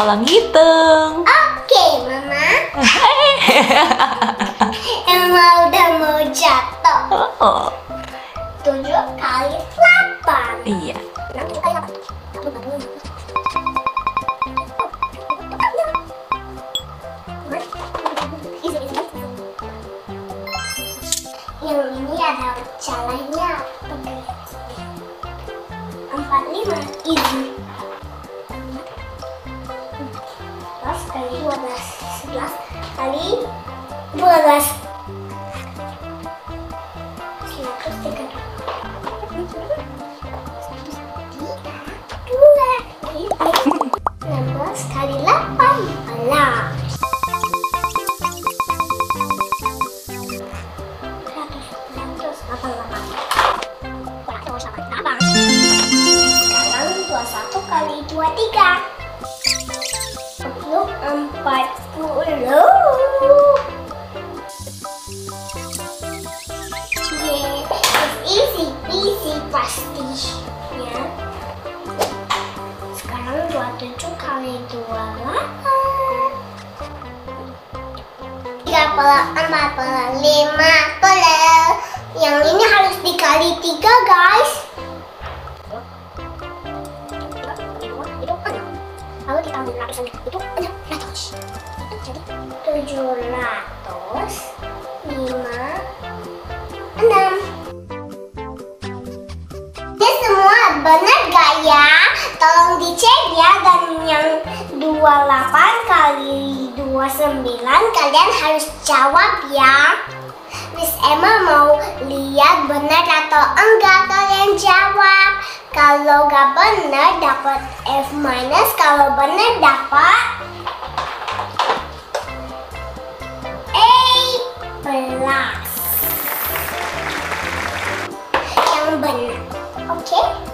tolong hitung. Oke, Mama. Emang udah mau jatuh. Oh. 7 kali 8. Iya. 6 kali 8. Yang ini ada caranya. 45 easy. 11 kali 12. 11 kali 12. 16 kali 18. 21 kali 23. 40. Easy peasy pasti ya. Sekarang 27 kali 28. 30, 40, 50. Yang ini harus dikali 3, guys. Lalu ditambah ratusan itu 600. Jadi 756. Ini semua benar gak ya? Tolong dicek ya. Dan yang 28 kali 29 kalian harus jawab ya. Miss Emma mau lihat benar atau enggak kalian jawab. Kalau gak benar dapat F minus, kalau benar dapat A plus. Yang benar, oke?